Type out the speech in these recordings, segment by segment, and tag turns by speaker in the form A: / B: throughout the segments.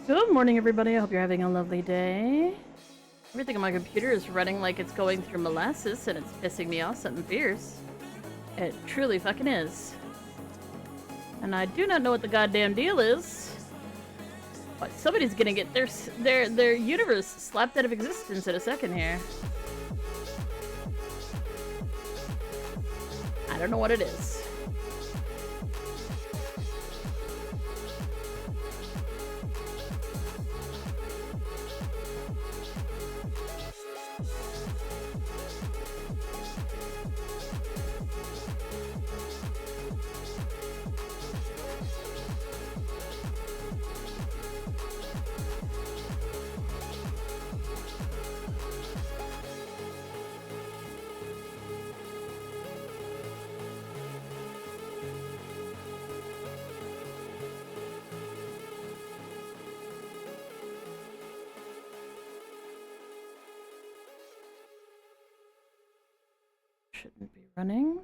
A: Good morning, everybody. I hope you're having a lovely day. Everything on my computer is running like it's going through molasses, and it's pissing me off something fierce. It truly fucking is. And I do not know what the goddamn deal is. But somebody's gonna get their universe slapped out of existence in a second here. I don't know what it is. Shouldn't be running.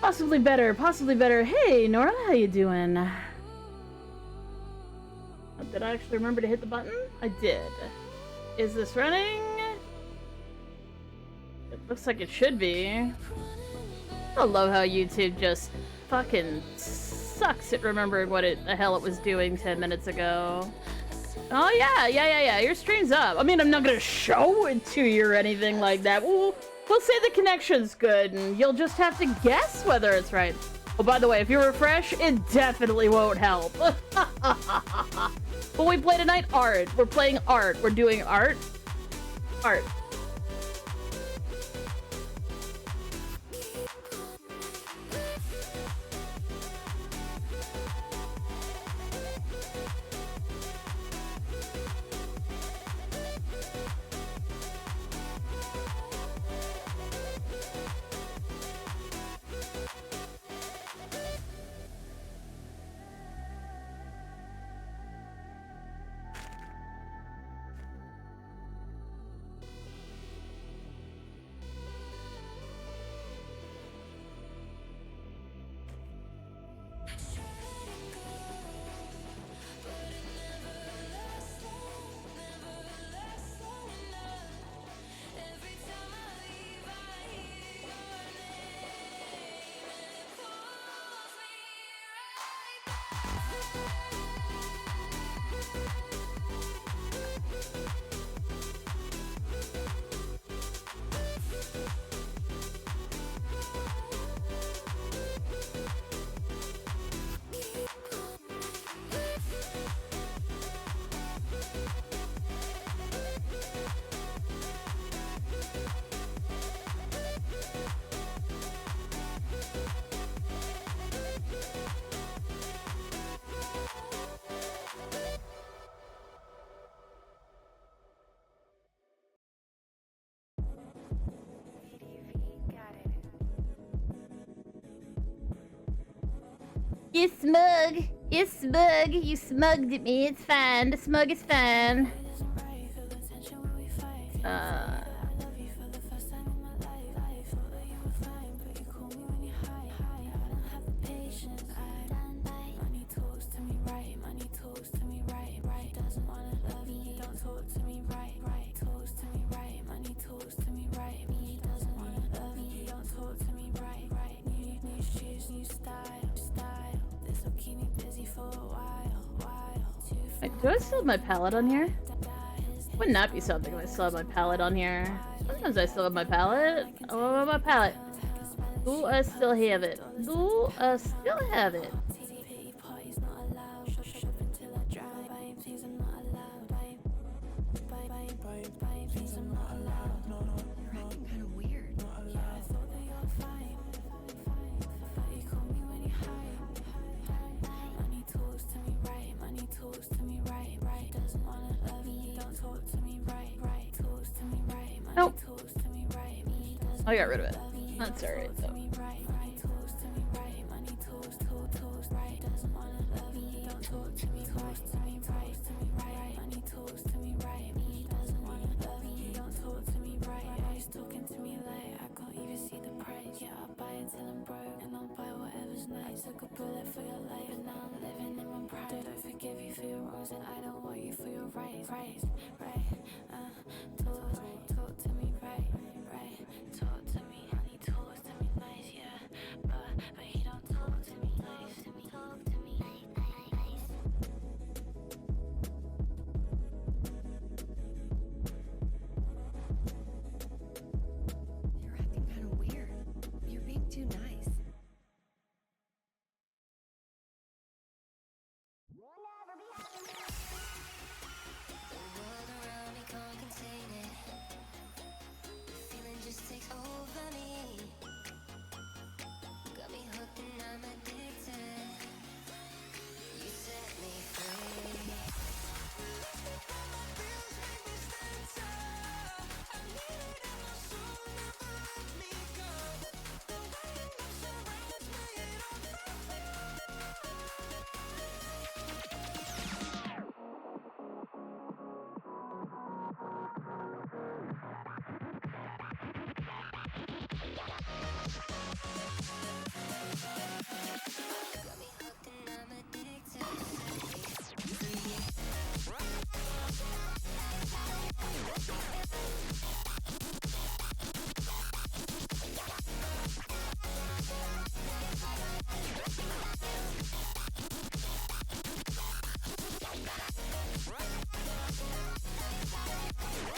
A: Possibly better, possibly better. Hey, Nora, how you doing? Did I actually remember to hit the button? I did. Is this running? It looks like it should be. I love how YouTube just fucking sucks at remembering what the hell it was doing 10 minutes ago. Oh yeah, your stream's up. I mean, I'm not gonna show it to you or anything like that. We'll say the connection's good, and you'll just have to guess whether it's right. Oh, by the way, if you refresh, it definitely won't help. But we play tonight art. We're playing art. We're doing art. Art. You smug! You smug! You smugged at me. It's fine. The smug is fine. Wait, do I still have my palette on here? Wouldn't that be something if I still have my palette on here? Sometimes I still have my palette. Oh, my palette. Do I still have it? Do I still have it? Nope. I got rid of it. That's alright though.
B: took a bullet for your life, and now I'm living in my pride. Don't forgive you for your wrongs, and I don't want you for your rights. Right. Talk to me, right. Talk to me, honey, talk to me nice, yeah. But he don't talk to me nice. Talk to me nice.
C: You're acting kind of weird. You're being too nice.
B: The world around me can't contain it. The feeling just takes over me. Got me hooked and I'm addicted. You set me free. Got me hooked and I'm addicted.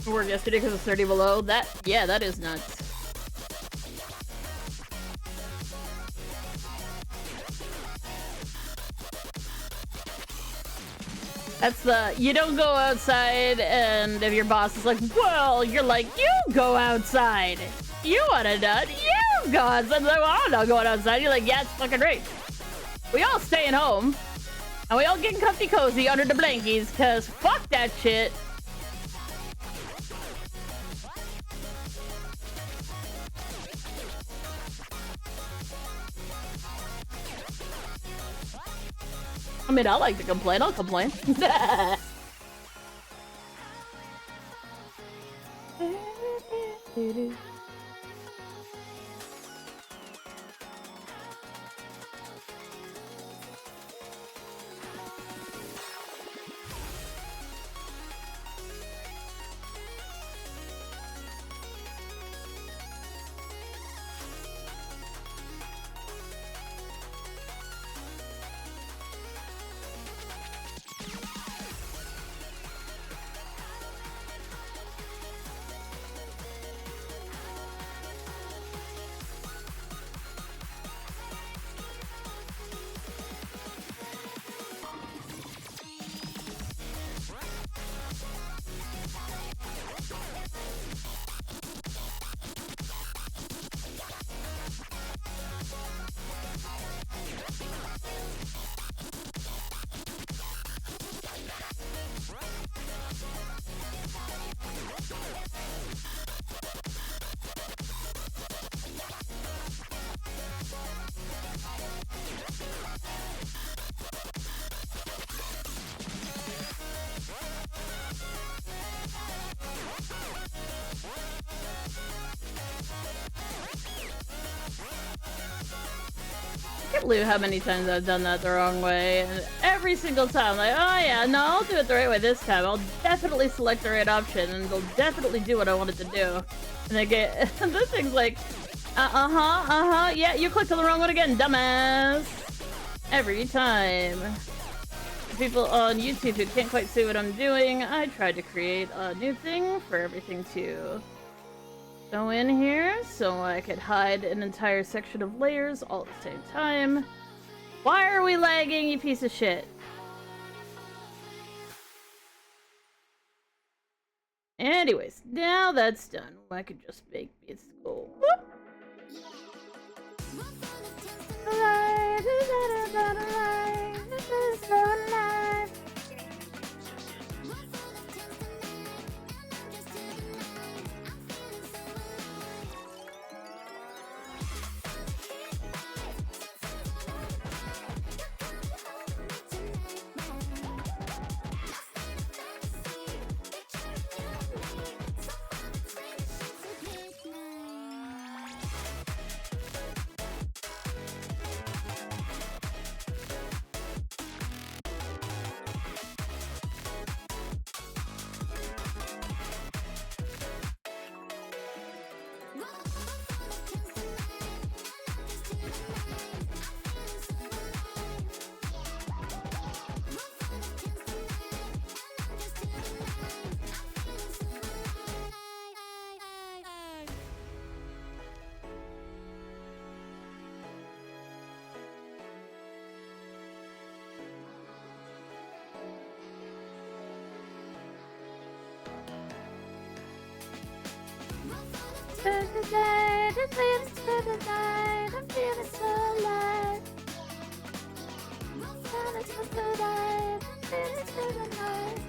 A: Work yesterday because it's 30 below. That is nuts. That's the, you don't go outside, and if your boss is like, well, you're like, you go outside. You wanna nut? You go outside. Like, well, I'm not going outside. You're like, yeah, it's fucking right. We all staying home, and we all getting comfy cozy under the blankies, cause fuck that shit. I mean, I like to complain. I'll complain. I can't believe how many times I've done that the wrong way, and every single time, like, oh yeah, no, I'll do it the right way this time. I'll definitely select the right option, and it'll definitely do what I want it to do. And I get, this thing's like, yeah, you clicked on the wrong one again, dumbass. Every time. People on YouTube who can't quite see what I'm doing, I tried to create a new thing for everything to go in here so I could hide an entire section of layers all at the same time. Why are we lagging, you piece of shit? Anyways, now that's done, I could just make this go. tonight, I'm feeling so tonight, I'm feeling so alive. Feeling so tonight, I'm feeling so tonight.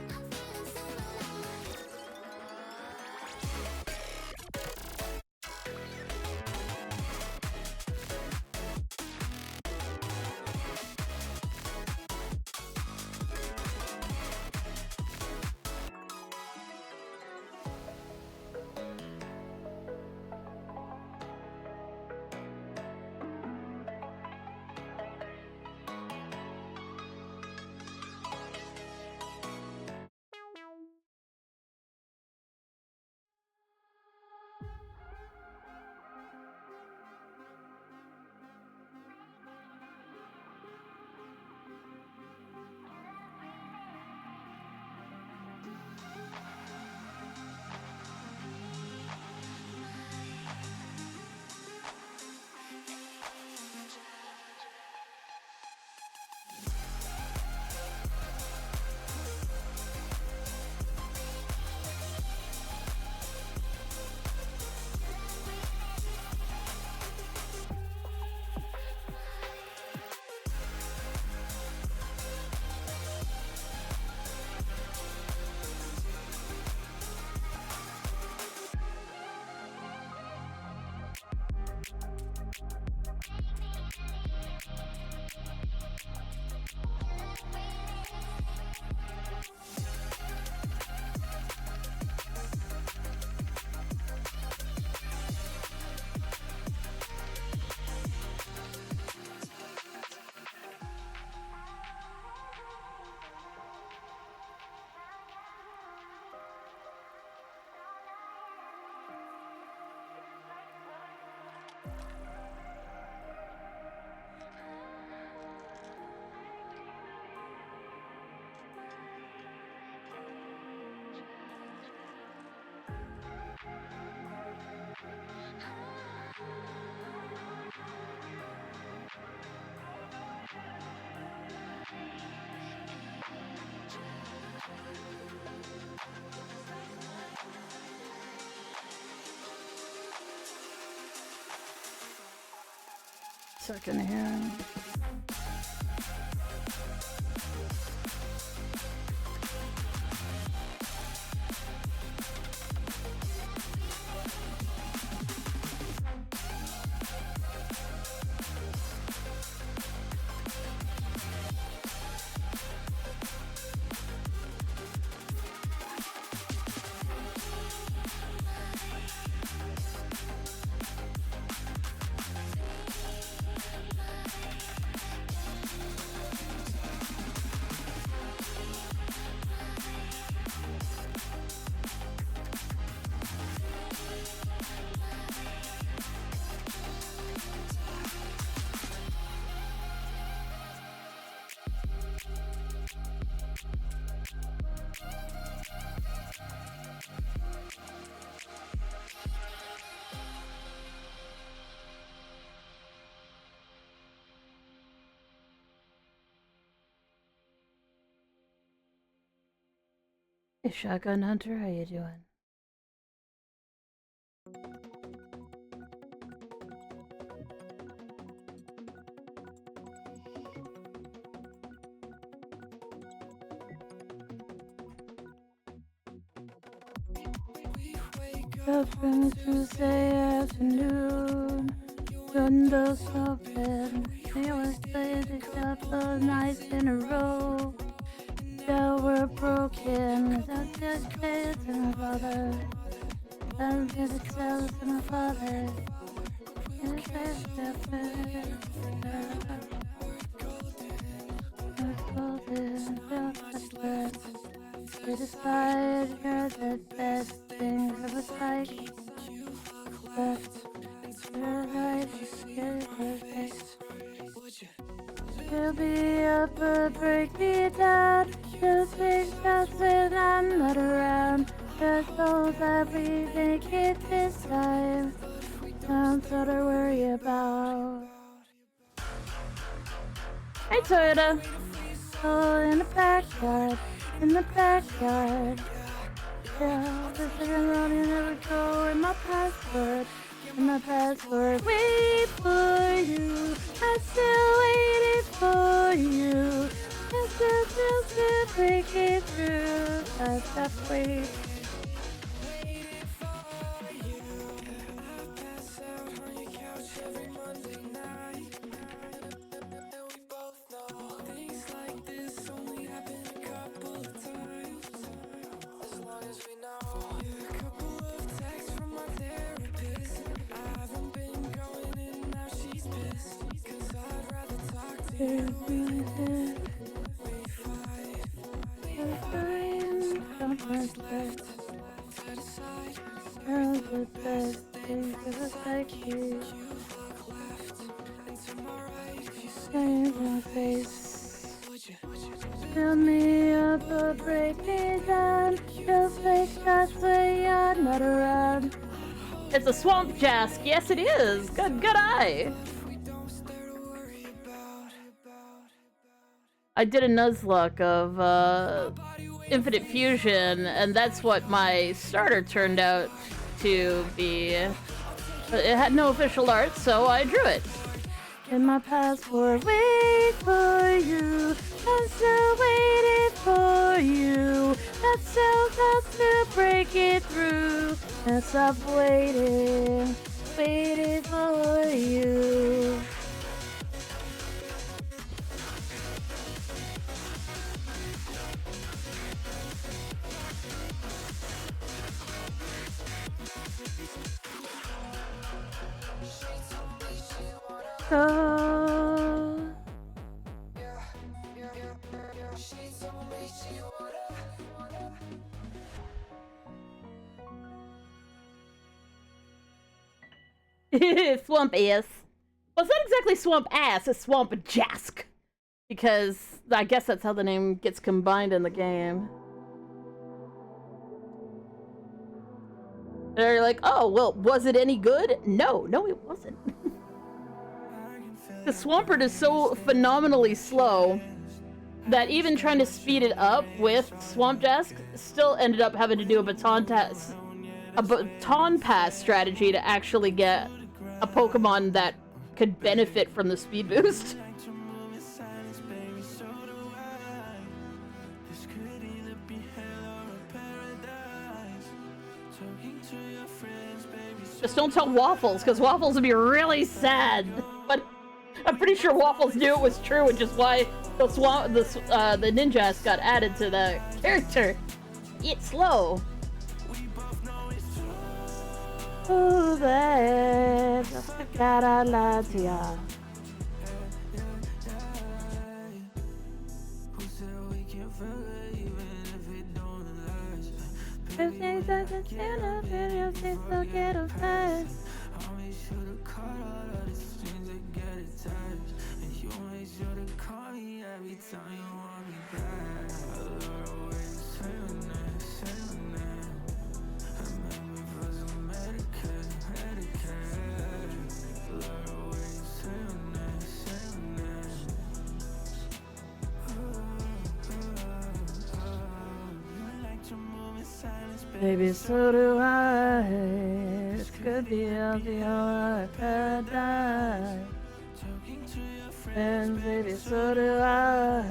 A: Second here. Hey, Shotgun Hunter, how you doing? Up on Tuesday afternoon, windows open, we were playing a couple nights in a row. That were broken, without just kids and my father. I'm just a tell to my father. We decided you're the best thing that was like left. You're right, you're perfect. You'll be up or break me down. Just make shots when I'm not around. Just know that we make it this time. Not so to worry about. Hey Toyota! Oh, in the backyard, in the backyard. Yeah, this is around and never go in my password. In my password, wait for you. I'm still waiting for you. I'm still break it through. I stopped waiting. Fill me up or break me down. Feels like that's where you're not around. It's a swamp jask. Yes, it is. Good eye. I did a Nuzlocke of Infinite Fusion, and that's what my starter turned out to be. It had no official art, so I drew it. In my password, wait for you. I'm still waiting for you. That's still got to break it through. And stop waiting, waiting for you. Oh. Swamp ass. Well, it's not exactly swamp ass, it's swamp jask. Because I guess that's how the name gets combined in the game. They're like, oh, well, was it any good? No, it wasn't. The Swampert is so phenomenally slow that even trying to speed it up with Swamp Jask still ended up having to do a baton pass strategy to actually get a Pokemon that could benefit from the speed boost. Just don't tell Waffles, because Waffles would be really sad. But I'm pretty sure Waffles knew it was true, which is why the Ninjas got added to the character. It's slow. Ooh, babe, I gotta lie to ya. If things doesn't stand up, then you'll still get a fast. I'll make sure to cut all of the strings that get attached. And you make sure to call me every time you want me back. I love the way you say your name, say your name. I remember for some Medicaid. I love the way you say your name, say your name. You like to move in silence, baby, so do I. It could be healthy or a paradise. Talking to your friends, baby, so do I.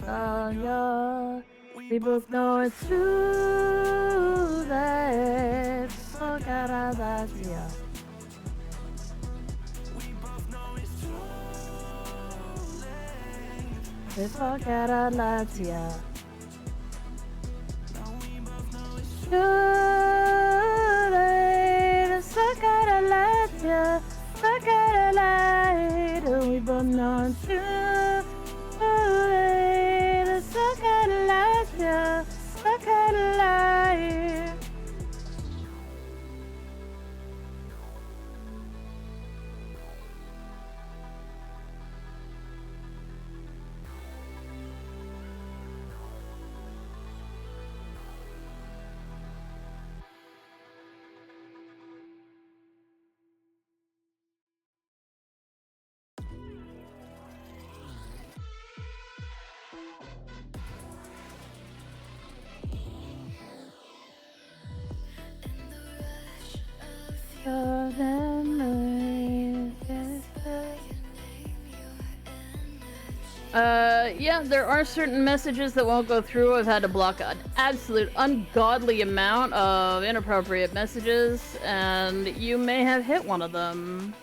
A: Oh, yeah. We both know it's true that so gotta lie to ya. We both know it's true. If I gotta lie to ya. Too late, so gotta lie to ya. So gotta lie to we both know it's true. Too late, so gotta lie to ya. So gotta lie. of memories. Yeah, there are certain messages that won't go through. I've had to block an absolute ungodly amount of inappropriate messages, and you may have hit one of them.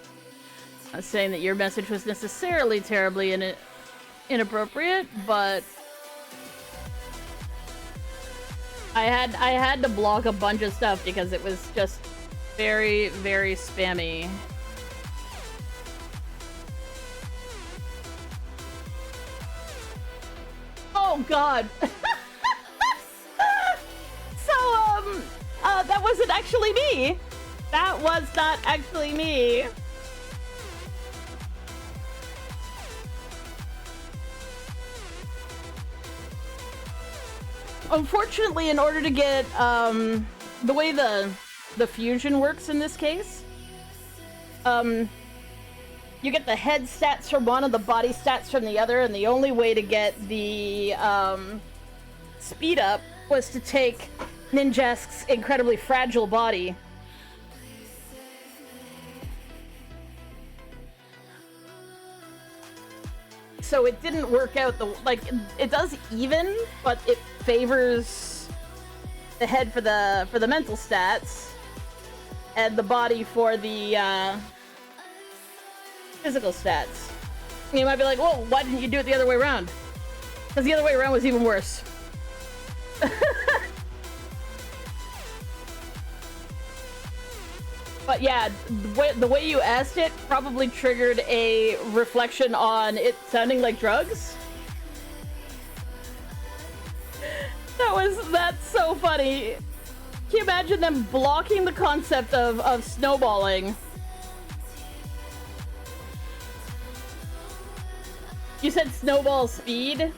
A: Not saying that your message was necessarily terribly inappropriate, but I had to block a bunch of stuff because it was just very, very spammy. Oh god. So that wasn't actually me. That was not actually me. Unfortunately, in order to get the way the fusion works in this case, you get the head stats from one and the body stats from the other, and the only way to get the speed up was to take Ninjask's incredibly fragile body. So it didn't work out it does even, but it favors the head for the mental stats and the body for the physical stats. You might be like, "Whoa, why didn't you do it the other way around?" Because the other way around was even worse. But yeah, the way you asked it probably triggered a reflection on it sounding like drugs. That's so funny. Can you imagine them blocking the concept of snowballing? You said snowball speed?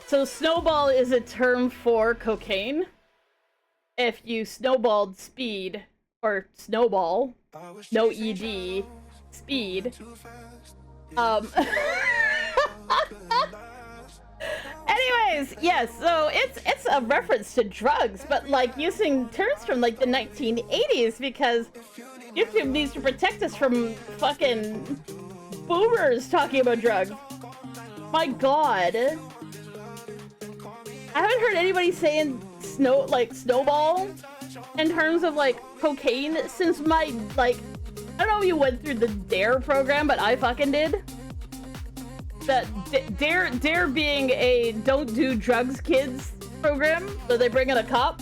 A: So snowball is a term for cocaine. If you snowballed speed, or snowball, no ED, speed. Anyways, yes, so it's a reference to drugs, but like using terms from like the 1980s because YouTube needs to protect us from fucking boomers talking about drugs. My god. I haven't heard anybody saying snowball in terms of like cocaine since my I don't know if you went through the DARE program, but I fucking did. That DARE being a don't do drugs kids program, so they bring in a cop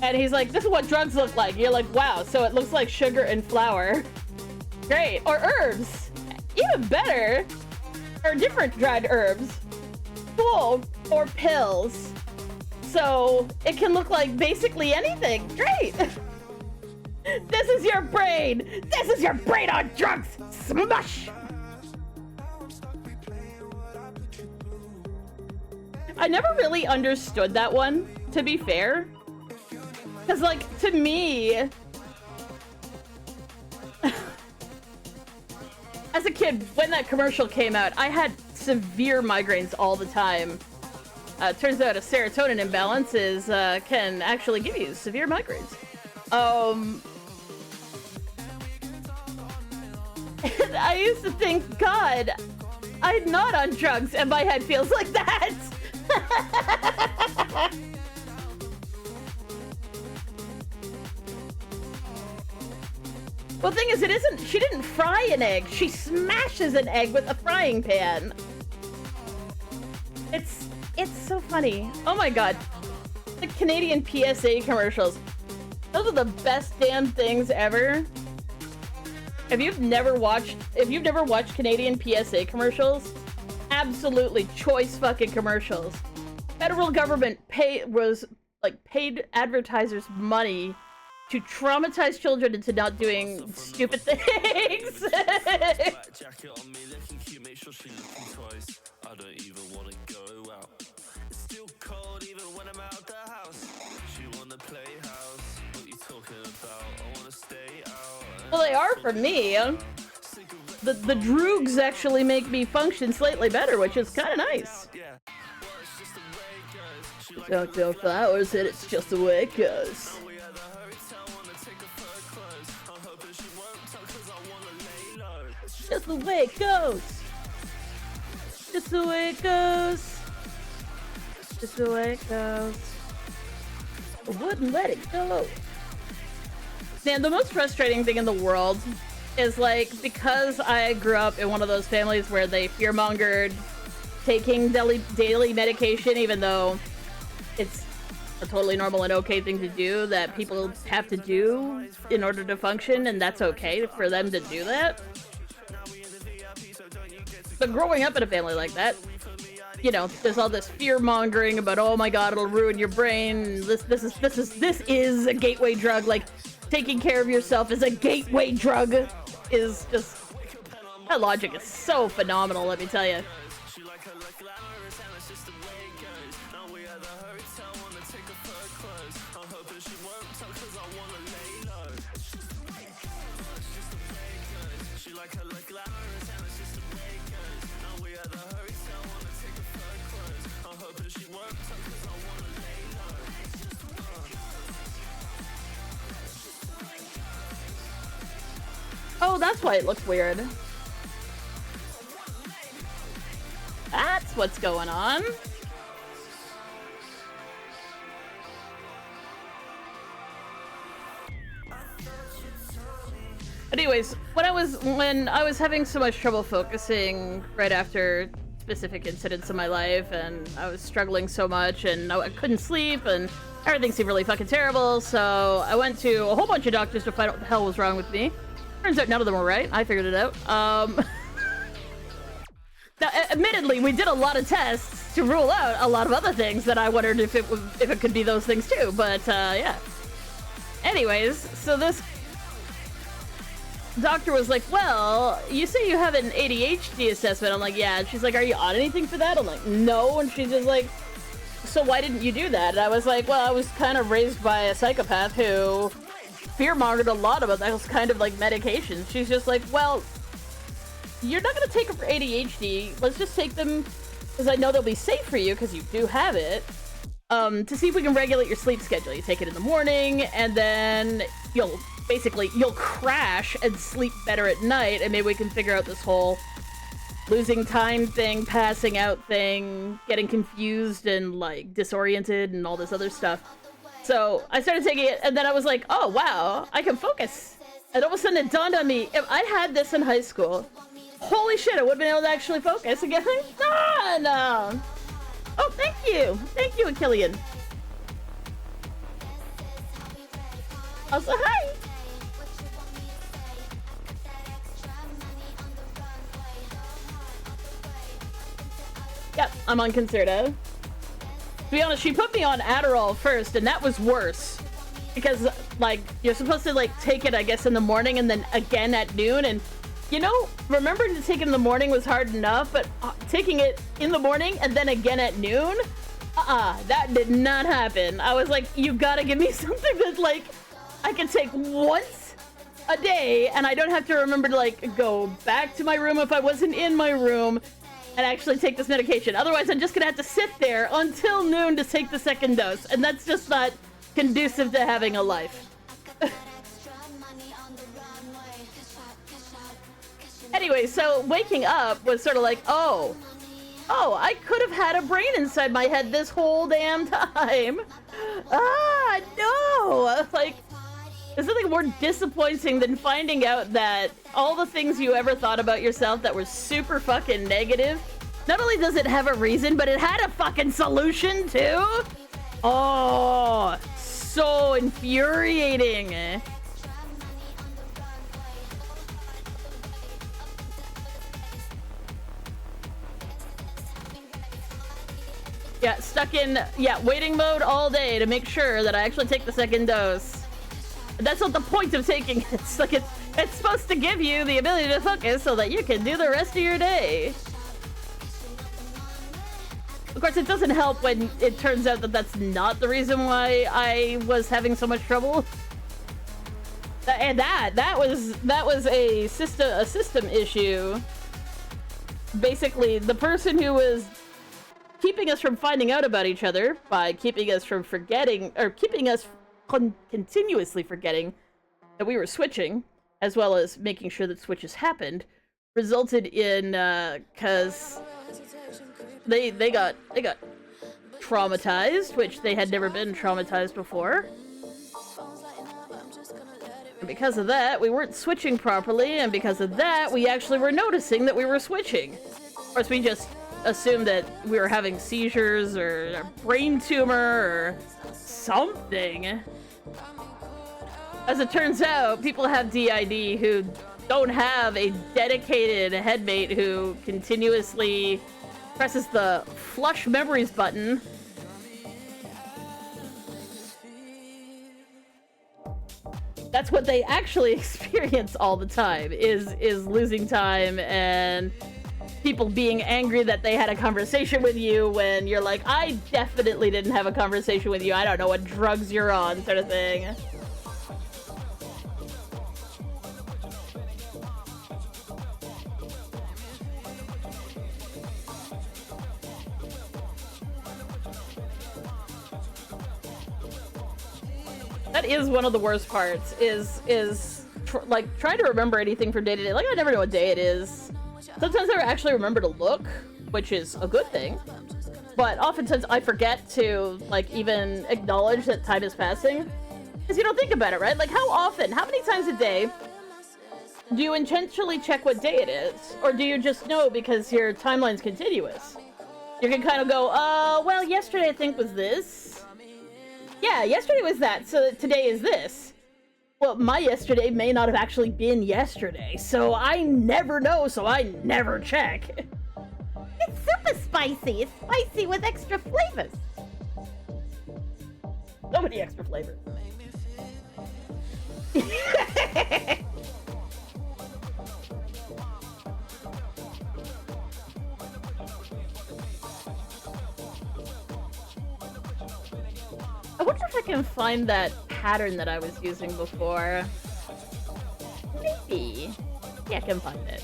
A: and he's like, this is what drugs look like. You're like, wow, so it looks like sugar and flour. Great. Or herbs, even better, or different dried herbs. Cool. Or pills. So it can look like basically anything. Great. This is your brain. This is your brain on drugs. Smush. I never really understood that one, to be fair. Because, like, to me, as a kid, when that commercial came out, I had severe migraines all the time. Turns out a serotonin imbalance can actually give you severe migraines. And I used to think, God, I'm not on drugs, and my head feels like that. Well, the thing is, she didn't fry an egg. She smashes an egg with a frying pan. It's so funny. Oh my god. The Canadian PSA commercials. Those are the best damn things ever. If you've never watched Canadian PSA commercials, absolutely choice fucking commercials. Federal government paid advertisers money to traumatize children into not doing stupid things. I don't even want to go out. It's still cold even when I'm out the house. She wanna play house. What you talking about? I wanna stay out. Well, they are for me. The droogs actually make me function slightly better, which is kind of nice. Don't know flowers and it's just the way it goes. Just the way it goes. Just the way it goes. Just the way it goes. I wouldn't let it go. Man, the most frustrating thing in the world is, like, because I grew up in one of those families where they fearmongered taking daily medication, even though it's a totally normal and okay thing to do that people have to do in order to function, and that's okay for them to do that. But growing up in a family like that, you know, there's all this fear-mongering about, oh my god, it'll ruin your brain. This is a gateway drug. Like, taking care of yourself is a gateway drug is just... That logic is so phenomenal, let me tell you. Oh, that's why it looks weird. That's what's going on. Anyways, when I was having so much trouble focusing right after specific incidents in my life, and I was struggling so much, and I couldn't sleep, and everything seemed really fucking terrible, so I went to a whole bunch of doctors to find out what the hell was wrong with me. Turns out none of them were right. I figured it out. Now, admittedly, we did a lot of tests to rule out a lot of other things that I wondered if it could be those things too, but yeah. Anyways, so this doctor was like, well, you say you have an ADHD assessment. I'm like, yeah. And she's like, are you on anything for that? I'm like, no. And she's just like, so why didn't you do that? And I was like, well, I was kind of raised by a psychopath who fear-mongered a lot about those kind of, like, medications. She's just like, well, you're not gonna take them for ADHD. Let's just take them, because I know they'll be safe for you, because you do have it, to see if we can regulate your sleep schedule. You take it in the morning, and then you'll crash and sleep better at night, and maybe we can figure out this whole losing time thing, passing out thing, getting confused and, like, disoriented and all this other stuff. So I started taking it, and then I was like, oh, wow, I can focus. And all of a sudden it dawned on me, if I'd had this in high school, holy shit, I would have been able to actually focus again. No. Oh, thank you. Thank you, Achillean. Also, hi. Yep, I'm on Concerta. To be honest, she put me on Adderall first, and that was worse. Because, like, you're supposed to, like, take it, I guess, in the morning and then again at noon. And, you know, remembering to take it in the morning was hard enough, but taking it in the morning and then again at noon? That did not happen. I was like, you gotta give me something that, like, I can take once a day, and I don't have to remember to, like, go back to my room if I wasn't in my room and actually take this medication. Otherwise, I'm just gonna have to sit there until noon to take the second dose, and that's just not conducive to having a life. Anyway, so waking up was sort of like, oh, I could have had a brain inside my head this whole damn time. No! Like, there's nothing more disappointing than finding out that all the things you ever thought about yourself that were super fucking negative, not only does it have a reason, but it had a fucking solution too? Oh, so infuriating. Yeah, stuck in, waiting mode all day to make sure that I actually take the second dose. That's not the point of taking it. It's like it's supposed to give you the ability to focus so that you can do the rest of your day. Of course, it doesn't help when it turns out that that's not the reason why I was having so much trouble. And that was a system issue. Basically, the person who was keeping us from finding out about each other by keeping us from forgetting, or keeping us continuously forgetting that we were switching, as well as making sure that switches happened, resulted in, cause they got traumatized, which they had never been traumatized before. And because of that, we weren't switching properly, and because of that, we actually were noticing that we were switching. Of course, we just assumed that we were having seizures or a brain tumor or something. As it turns out, people have DID who don't have a dedicated headmate who continuously presses the flush memories button. That's what they actually experience all the time, is losing time and people being angry that they had a conversation with you when you're like, I definitely didn't have a conversation with you, I don't know what drugs you're on, sort of thing. That is one of the worst parts, is like trying to remember anything from day to day. Like, I never know what day it is. Sometimes I actually remember to look, which is a good thing. But oftentimes I forget to, like, even acknowledge that time is passing. Because you don't think about it, right? Like, how often, how many times a day do you intentionally check what day it is? Or do you just know because your timeline's continuous? You can kind of go, well, yesterday I think was this. Yeah, yesterday was that, so today is this. Well, my yesterday may not have actually been yesterday, so I never know, so I never check.
D: It's super spicy. It's spicy with extra flavors.
A: So many extra flavors. I wonder if I can find that pattern that I was using before. Maybe. Yeah, I can find it.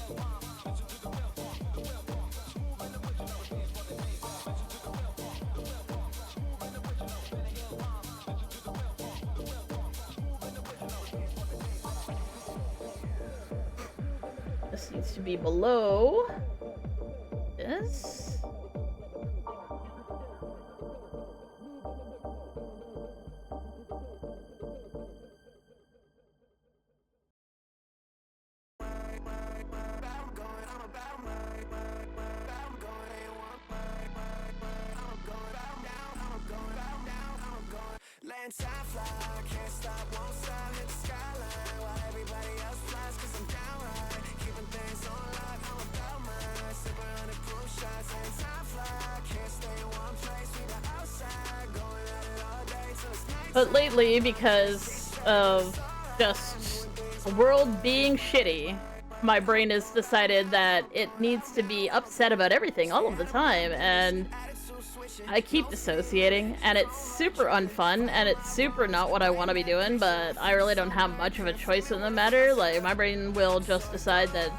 A: This needs to be below this. But lately, because of just the world being shitty, my brain has decided that it needs to be upset about everything all of the time, and I keep dissociating, and it's super unfun, and it's super not what I want to be doing, but I really don't have much of a choice in the matter. Like, my brain will just decide that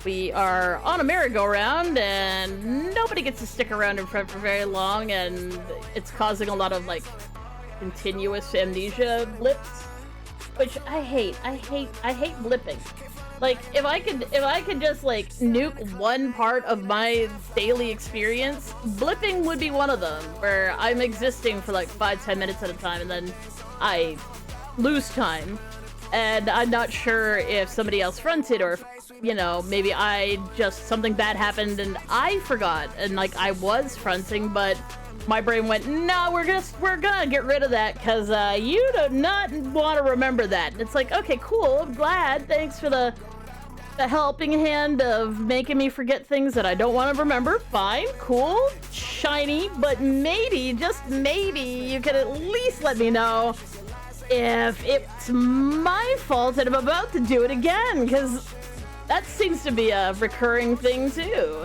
A: we are on a merry-go-round, and nobody gets to stick around in front for very long, and it's causing a lot of, like, continuous amnesia blips, which I hate. I hate blipping. Like, if I could just, like, nuke one part of my daily experience, blipping would be one of them, where I'm existing for like 5-10 minutes at a time, and then I lose time, and I'm not sure if somebody else fronted, or if, you know, maybe something bad happened and I forgot, and like I was fronting, but my brain went, no, we're gonna get rid of that, because you do not want to remember that. And it's like, okay, cool, I'm glad, thanks for the helping hand of making me forget things that I don't want to remember. Fine, cool, shiny, but maybe, just maybe, you could at least let me know if it's my fault and I'm about to do it again, because that seems to be a recurring thing too.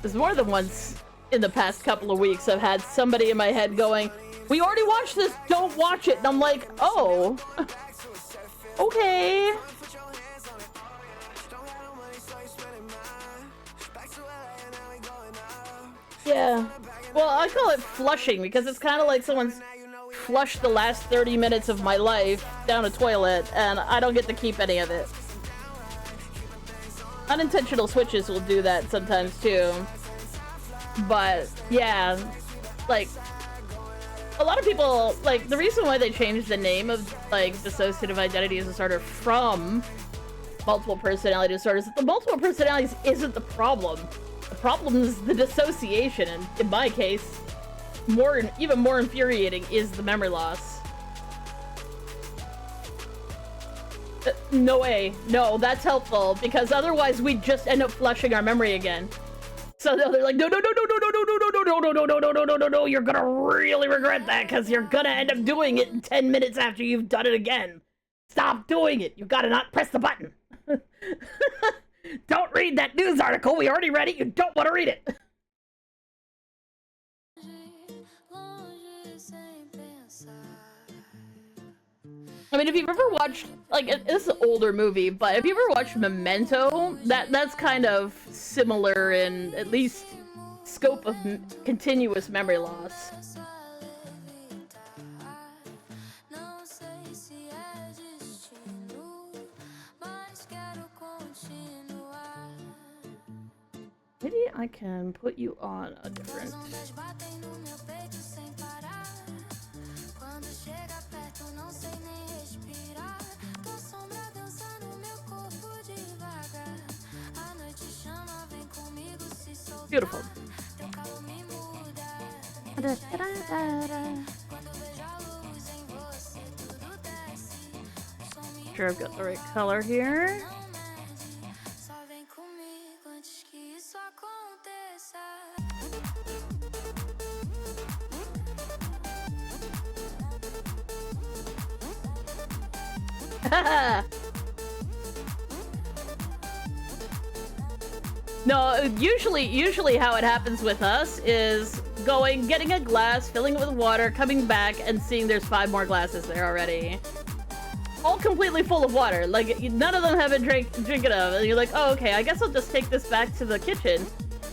A: There's more than once in the past couple of weeks I've had somebody in my head going, we already watched this, don't watch it. And I'm like, oh, okay. Yeah. Well, I call it flushing because it's kind of like someone's flush the last 30 minutes of my life down a toilet, and I don't get to keep any of it. Unintentional switches will do that sometimes too. But yeah, like, a lot of people, like, the reason why they changed the name of, like, dissociative identity disorder from multiple personality disorders is that the multiple personalities isn't the problem. The problem is the dissociation, and in my case, even more infuriating is the memory loss. No way. No, that's helpful, because otherwise we'd just end up flushing our memory again. So they're like, no, you're gonna really regret that, because you're gonna end up doing it in 10 minutes after you've done it again. Stop doing it. You gotta not press the button. Don't read that news article. We already read it. You don't want to read it. I mean, if you've ever watched, like, this is an older movie, but if you ever watched Memento, that's kind of similar in at least scope of continuous memory loss. Maybe I can put you on a different... Beautiful. Sure, I've got the right color here. No, usually how it happens with us is going, getting a glass, filling it with water, coming back, and seeing there's 5 more glasses there already. All completely full of water. Like, none of them have been drinking of. And you're like, oh, okay, I guess I'll just take this back to the kitchen.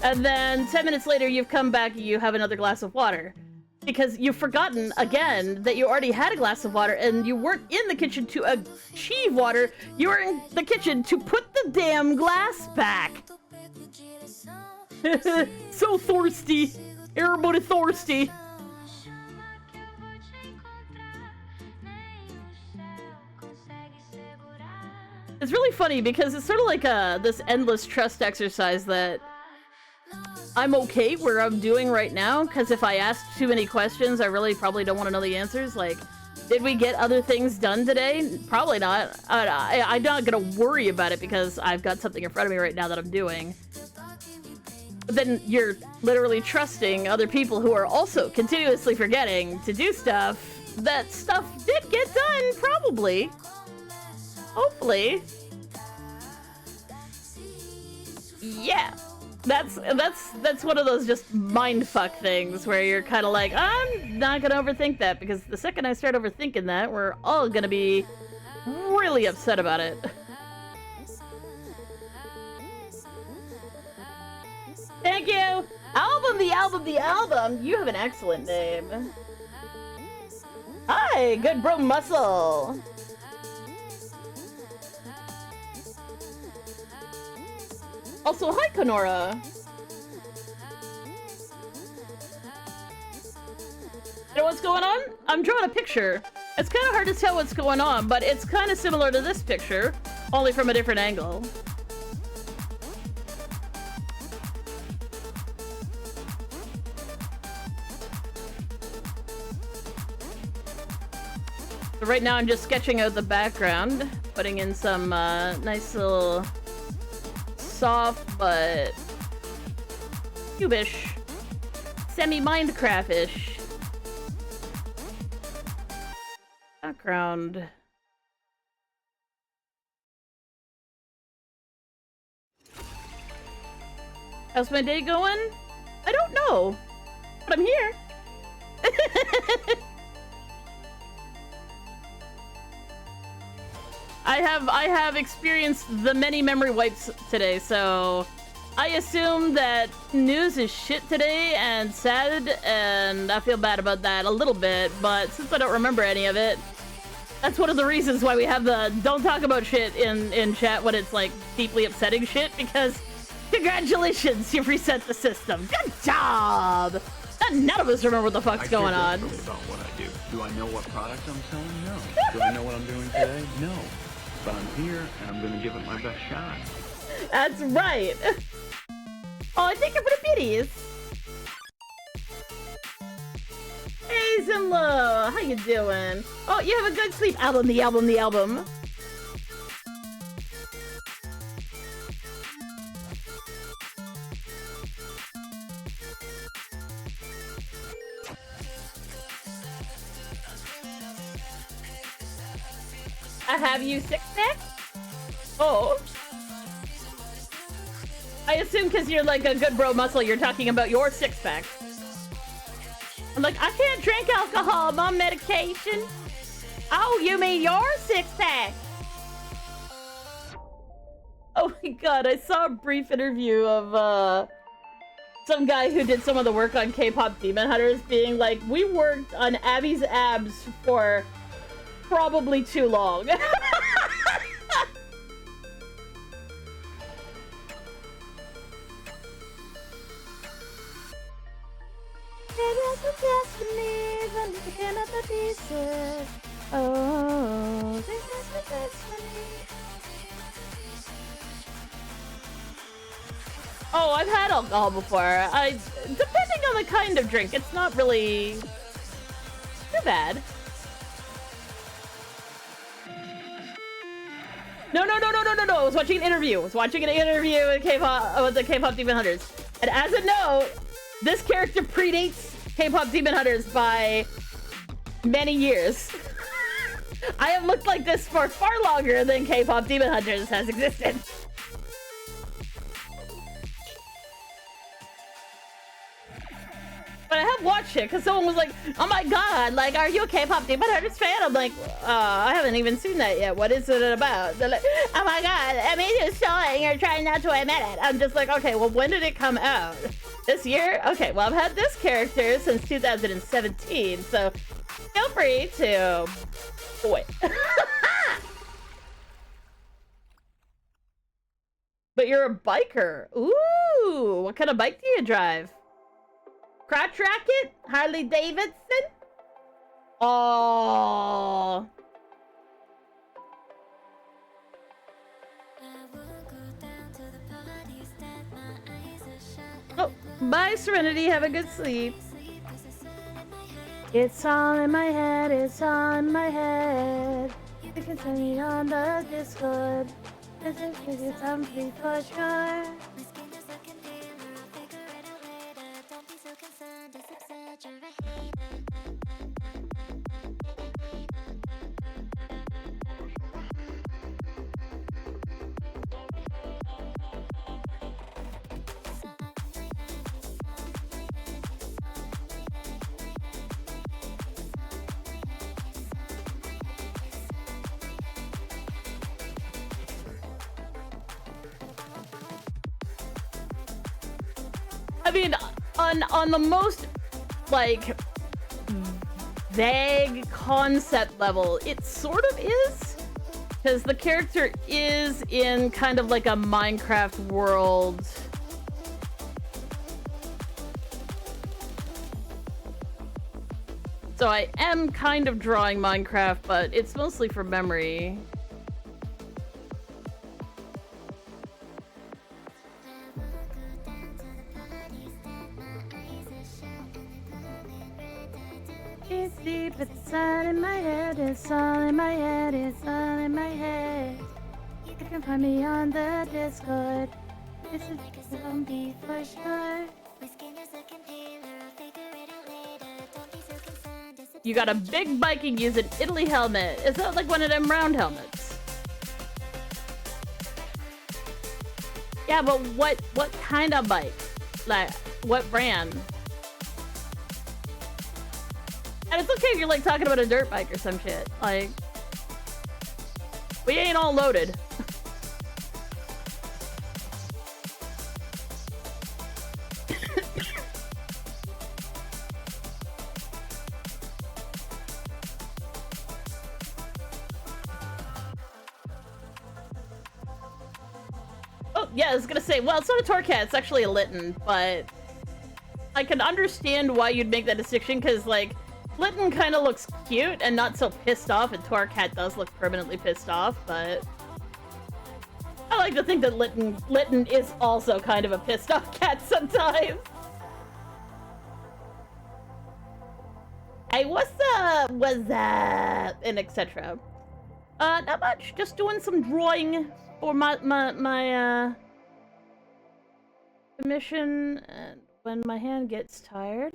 A: And then 10 minutes later, you've come back and you have another glass of water. Because you've forgotten, again, that you already had a glass of water and you weren't in the kitchen to achieve water. You were in the kitchen to put the damn glass back. So thirsty. Everybody thirsty. It's really funny because it's sort of like this endless trust exercise that I'm okay where I'm doing right now, because if I ask too many questions, I really probably don't want to know the answers. Like, did we get other things done today? Probably not. I'm not gonna worry about it because I've got something in front of me right now that I'm doing. But then you're literally trusting other people who are also continuously forgetting to do stuff. That stuff did get done, probably. Hopefully. Yeah. That's one of those just mindfuck things where you're kind of like, I'm not gonna overthink that, because the second I start overthinking that, we're all gonna be really upset about it. Thank you! Album, the album, the album! You have an excellent name. Hi, good bro muscle! Also, hi, Konora! You know what's going on? I'm drawing a picture. It's kind of hard to tell what's going on, but it's kind of similar to this picture, only from a different angle. So right now I'm just sketching out the background, putting in some nice little soft but cubish, semi-Minecraft-ish background. How's my day going? I don't know, but I'm here. I have experienced the many memory wipes today, so I assume that news is shit today and sad, and I feel bad about that a little bit, but since I don't remember any of it, that's one of the reasons why we have the don't talk about shit in chat when it's like deeply upsetting shit, because congratulations, you've reset the system. Good job! And none of us remember what the fuck's going on.
E: I care deeply about what I do. Do I know what product I'm selling? No. Do I know what I'm doing today? No. But I'm here, and I'm gonna give it my best shot.
D: That's right. Oh, thank you for the biddies. Hey, Zimlo, how you doing? Oh, you have a good sleep. Album, the album, the album. I have you six-pack? Oh. I assume because you're like a good bro muscle, you're talking about your six-pack. I'm like, I can't drink alcohol, I'm on medication. Oh, you mean your six-pack? Oh my god, I saw a brief interview of some guy who did some of the work on K-pop Demon Hunters being like, we worked on Abby's abs for probably too long. Oh, I've had alcohol before. Depending on the kind of drink, it's not really too bad. No. I was watching an interview. With the K-pop Demon Hunters. And as a note, this character predates K-pop Demon Hunters by many years. I have looked like this for far longer than K-pop Demon Hunters has existed. But I have watched it because someone was like, oh my god, like, are you a K-pop Demon Hunters fan? I'm like, I haven't even seen that yet. What is it about? They're like, oh my god, I mean, you're showing, you're trying not to admit it. I'm just like, okay, well, when did it come out? This year? Okay, well, I've had this character since 2017, so feel free to wait. But you're a biker. Ooh, what kind of bike do you drive? Crotch Racket? Harley Davidson? Oh. Oh, bye, Serenity. Have a good sleep. It's all in my head. It's all in my head. You can send me on the Discord. This is something for sure. I mean, on the most, like, vague concept level, it sort of is. Because the character is in kind of like a Minecraft world. So I am kind of drawing Minecraft, but it's mostly from memory. It's deep, it's all in my head, it's all in my head, it's all in my head. You can find me on the Discord. This is zombie for sure. You got a big bike and use an Italy helmet. Is that like one of them round helmets? Yeah, but what kind of bike? Like, what brand? And it's okay if you're like talking about a dirt bike or some shit. Like, we ain't all loaded.
A: yeah, I was gonna say, well, it's not a Torcat, it's actually a Litten, but I can understand why you'd make that distinction, because, like, Litten kind of looks cute and not so pissed off, and Torcat does look permanently pissed off, but I like to think that Litten is also kind of a pissed off cat sometimes. Hey, what's up? And etc. Not much. Just doing some drawing for my commission, and when my hand gets tired,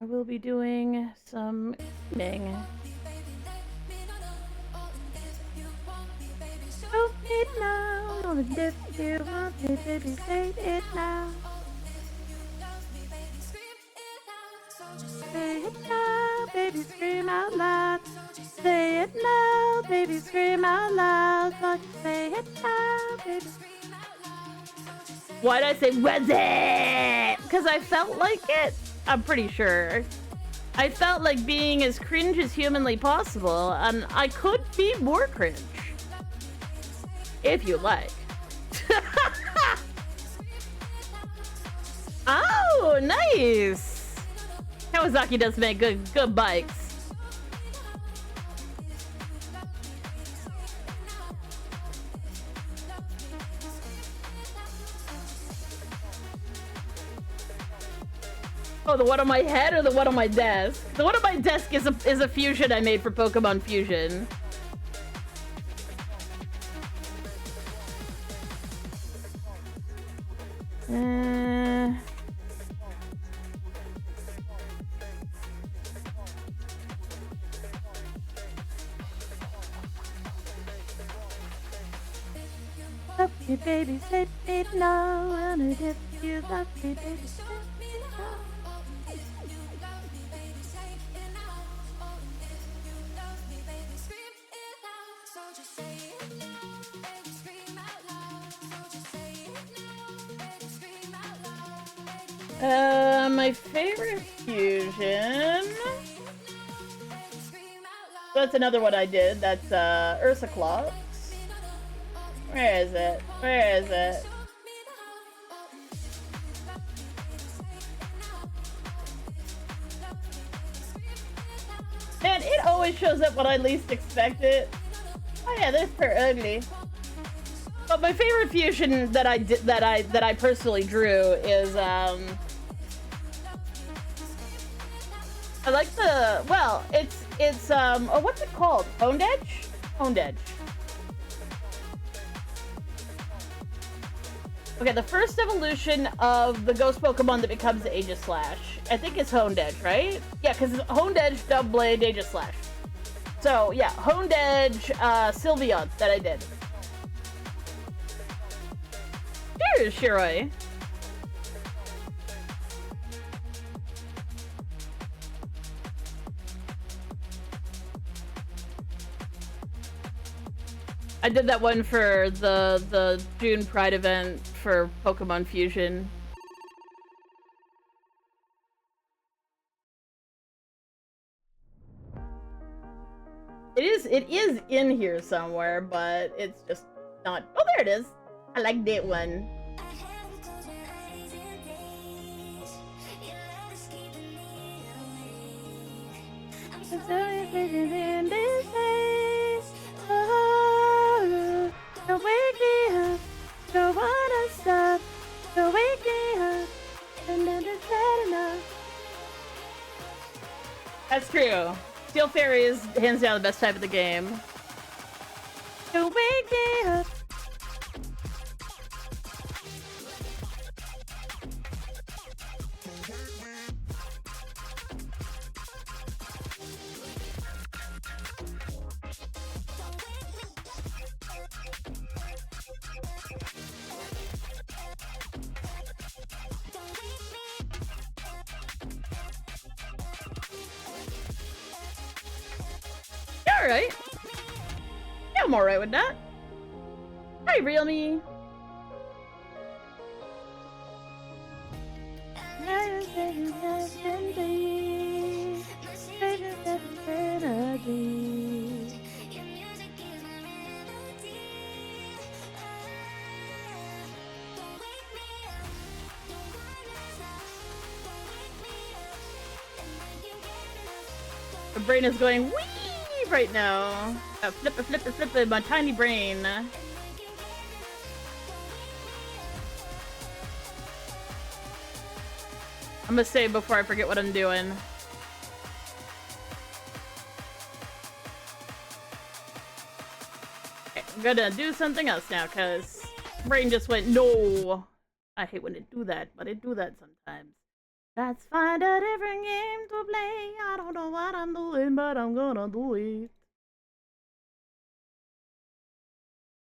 A: I will be doing some cleaning. Say it now, if you want me, baby, say it now. Say it now, baby, scream out loud. Say it now, baby, scream out loud. Say it now, baby. Why'd I say was it? Because I felt like it. I'm pretty sure. I felt like being as cringe as humanly possible, and I could be more cringe. If you like. Oh, nice! Kawasaki does make good bikes. Oh, the one on my head or the one on my desk? The one on my desk is a fusion I made for Pokemon Fusion. Love me, baby, say it now, and if you love me, baby, say it now. My favorite fusion. That's another one I did. That's Ursiclops. Where is it? Where is it? Man, it always shows up when I least expect it. Oh yeah, they're per ugly. But my favorite fusion that I did, that I personally drew is I like the, well, it's oh, what's it called? Honed Edge? Honed Edge. Okay, the first evolution of the ghost Pokemon that becomes the Aegislash. I think it's Honed Edge, right? Yeah, because it's Honed Edge, Dubblade, Aegislash. So, yeah, Honed Edge, Sylveon that I did. Cheers, Shiroi. I did that one for the June Pride event for Pokemon Fusion. It is in here somewhere, but it's just not. Oh, there it is. I like that one. Don't wake me up, don't wanna stop, don't wake me up, and then it's bad enough. That's true. Steel Fairy is hands down the best type of the game. Don't wake me up. Alright. Yeah, I'm alright with that. Hi, real me. My brain is going wee right now. Flip, my tiny brain. I'm gonna save before I forget what I'm doing. Okay, I'm gonna do something else now, cause brain just went no. I hate when it do that, but it do that sometimes. Let's find a different game to play. I don't know what I'm doing, but I'm gonna do it.